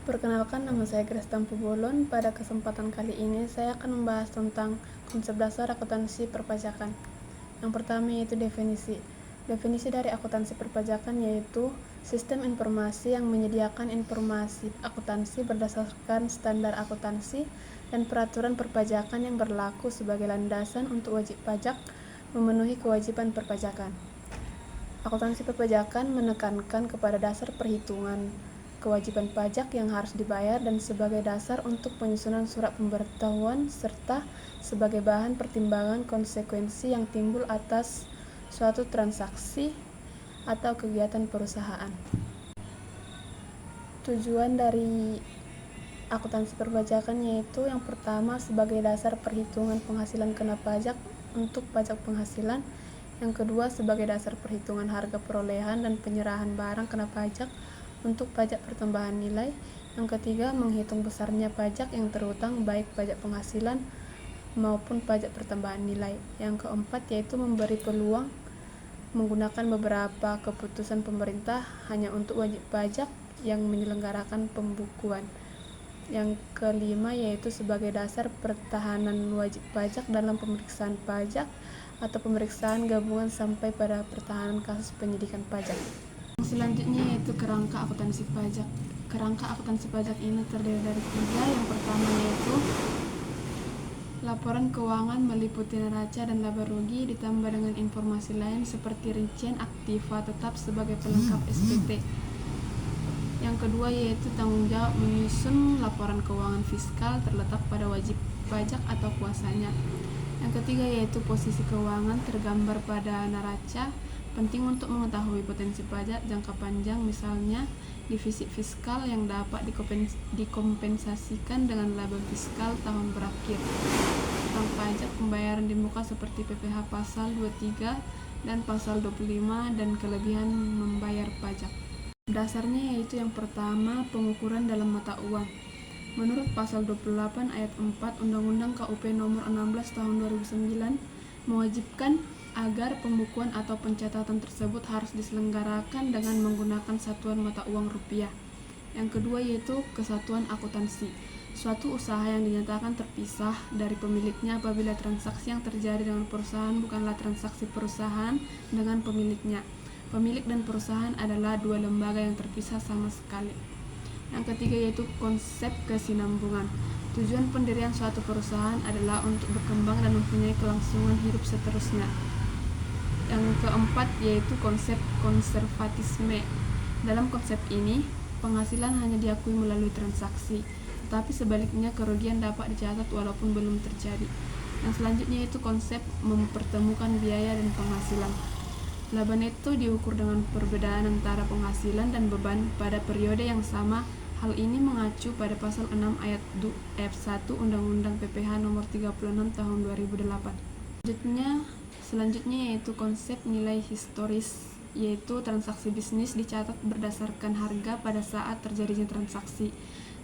Perkenalkan, nama saya Grace Tampu Bolon. Pada kesempatan kali ini saya akan membahas tentang konsep dasar akuntansi perpajakan. Yang pertama yaitu definisi. Definisi dari akuntansi perpajakan yaitu sistem informasi yang menyediakan informasi akuntansi berdasarkan standar akuntansi dan peraturan perpajakan yang berlaku sebagai landasan untuk wajib pajak memenuhi kewajiban perpajakan. Akuntansi perpajakan menekankan kepada dasar perhitungan kewajiban pajak yang harus dibayar dan sebagai dasar untuk penyusunan surat pemberitahuan serta sebagai bahan pertimbangan konsekuensi yang timbul atas suatu transaksi atau kegiatan perusahaan. Tujuan dari akuntansi perpajakan yaitu yang pertama sebagai dasar perhitungan penghasilan kena pajak untuk pajak penghasilan, yang kedua sebagai dasar perhitungan harga perolehan dan penyerahan barang kena pajak untuk pajak pertambahan nilai, yang ketiga menghitung besarnya pajak yang terutang baik pajak penghasilan maupun pajak pertambahan nilai, yang keempat yaitu memberi peluang menggunakan beberapa keputusan pemerintah hanya untuk wajib pajak yang menyelenggarakan pembukuan, yang kelima yaitu sebagai dasar pertahanan wajib pajak dalam pemeriksaan pajak atau pemeriksaan gabungan sampai pada pertahanan kasus penyidikan pajak. Selanjutnya yaitu kerangka akuntansi pajak. Kerangka akuntansi pajak ini terdiri dari tiga. Yang pertama yaitu laporan keuangan meliputi neraca dan laba rugi ditambah dengan informasi lain seperti rincian aktiva tetap sebagai pelengkap SPT. Yang kedua yaitu tanggung jawab menyusun laporan keuangan fiskal terletak pada wajib pajak atau kuasanya. Yang ketiga yaitu posisi keuangan tergambar pada neraca, penting untuk mengetahui potensi pajak jangka panjang, misalnya defisit fiskal yang dapat dikompensasikan dengan laba fiskal tahun berakhir. Tentang pajak pembayaran di muka seperti PPh pasal 23 dan pasal 25 dan kelebihan membayar pajak. Dasarnya yaitu yang pertama pengukuran dalam mata uang. Menurut pasal 28 ayat 4 Undang-Undang KUP nomor 16 tahun 2009 mewajibkan agar pembukuan atau pencatatan tersebut harus diselenggarakan dengan menggunakan satuan mata uang rupiah. Yang kedua yaitu kesatuan akuntansi, suatu usaha yang dinyatakan terpisah dari pemiliknya apabila transaksi yang terjadi dengan perusahaan bukanlah transaksi perusahaan dengan pemiliknya. Pemilik dan perusahaan adalah dua lembaga yang terpisah sama sekali. Yang ketiga yaitu konsep kesinambungan. Tujuan pendirian suatu perusahaan adalah untuk berkembang dan mempunyai kelangsungan hidup seterusnya. Yang keempat yaitu konsep konservatisme. Dalam konsep ini, penghasilan hanya diakui melalui transaksi, tetapi sebaliknya kerugian dapat dicatat walaupun belum terjadi. Yang selanjutnya yaitu konsep mempertemukan biaya dan penghasilan. Laba neto diukur dengan perbedaan antara penghasilan dan beban pada periode yang sama. Hal ini mengacu pada pasal 6 ayat 1 Undang-Undang PPh nomor 36 tahun 2008. Selanjutnya yaitu konsep nilai historis, yaitu transaksi bisnis dicatat berdasarkan harga pada saat terjadinya transaksi.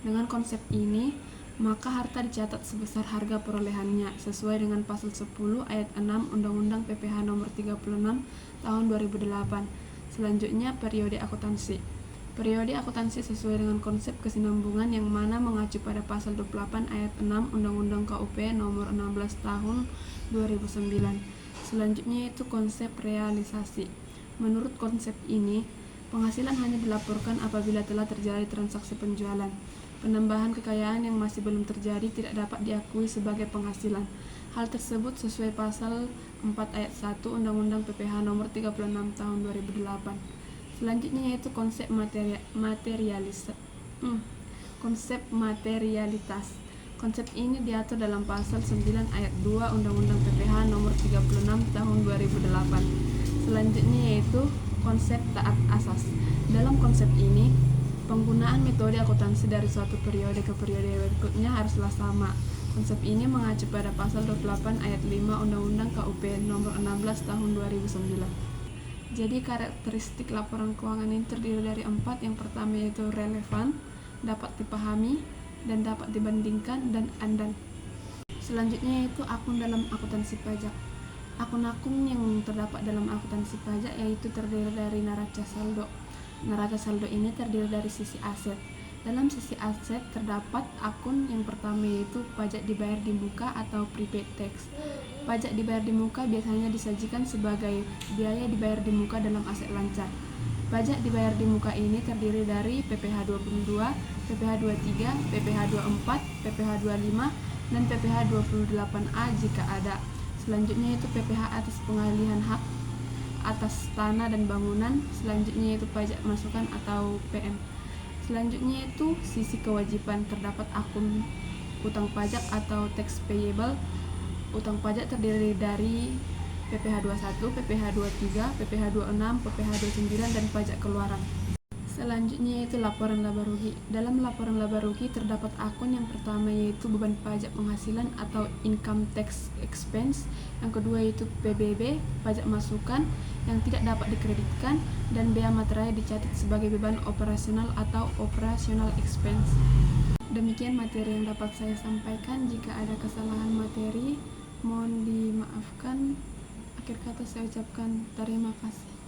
Dengan konsep ini, maka harta dicatat sebesar harga perolehannya sesuai dengan pasal 10 ayat 6 Undang-Undang PPh nomor 36 tahun 2008. Selanjutnya periode akuntansi. Periode akuntansi sesuai dengan konsep kesinambungan yang mana mengacu pada pasal 28 ayat 6 Undang-Undang KUP nomor 16 tahun 2009. Selanjutnya yaitu konsep realisasi. Menurut konsep ini, penghasilan hanya dilaporkan apabila telah terjadi transaksi penjualan. Penambahan kekayaan yang masih belum terjadi tidak dapat diakui sebagai penghasilan. Hal tersebut sesuai pasal 4 ayat 1 Undang-Undang PPh nomor 36 tahun 2008. Selanjutnya yaitu konsep materialitas. Konsep ini diatur dalam pasal 9 ayat 2 Undang-Undang PPh nomor 36 tahun 2008. Selanjutnya yaitu konsep taat asas. Dalam konsep ini, penggunaan metode akuntansi dari suatu periode ke periode berikutnya haruslah sama. Konsep ini mengacu pada pasal 28 ayat 5 Undang-Undang KUP nomor 16 tahun 2009. Jadi karakteristik laporan keuangan ini terdiri dari 4. Yang pertama yaitu relevan, dapat dipahami, dan dapat dibandingkan, dan andal. Selanjutnya yaitu akun dalam akuntansi pajak. Akun-akun yang terdapat dalam akuntansi pajak yaitu terdiri dari neraca saldo. Neraca saldo ini terdiri dari sisi aset, Dalam sisi aset terdapat akun yang pertama yaitu pajak dibayar di muka atau prepaid tax. Pajak dibayar di muka biasanya disajikan sebagai biaya dibayar di muka dalam aset lancar. Pajak dibayar di muka ini terdiri dari PPh 22, PPh 23, PPh 24, PPh 25, dan PPh 28A jika ada. Selanjutnya itu PPh atas pengalihan hak atas tanah dan bangunan. Selanjutnya itu pajak masukan atau PM. Selanjutnya itu sisi kewajiban, terdapat akun utang pajak atau tax payable. Utang pajak terdiri dari PPh 21, PPh 23, PPh 26, PPh 29, dan pajak keluaran. Selanjutnya yaitu laporan laba rugi. Dalam laporan laba rugi terdapat akun yang pertama yaitu beban pajak penghasilan atau income tax expense. Yang kedua yaitu PBB, pajak masukan yang tidak dapat dikreditkan, dan bea materai dicatat sebagai beban operasional atau operational expense. Demikian materi yang dapat saya sampaikan. Jika ada kesalahan materi, mohon dimaafkan. Akhir kata saya ucapkan terima kasih.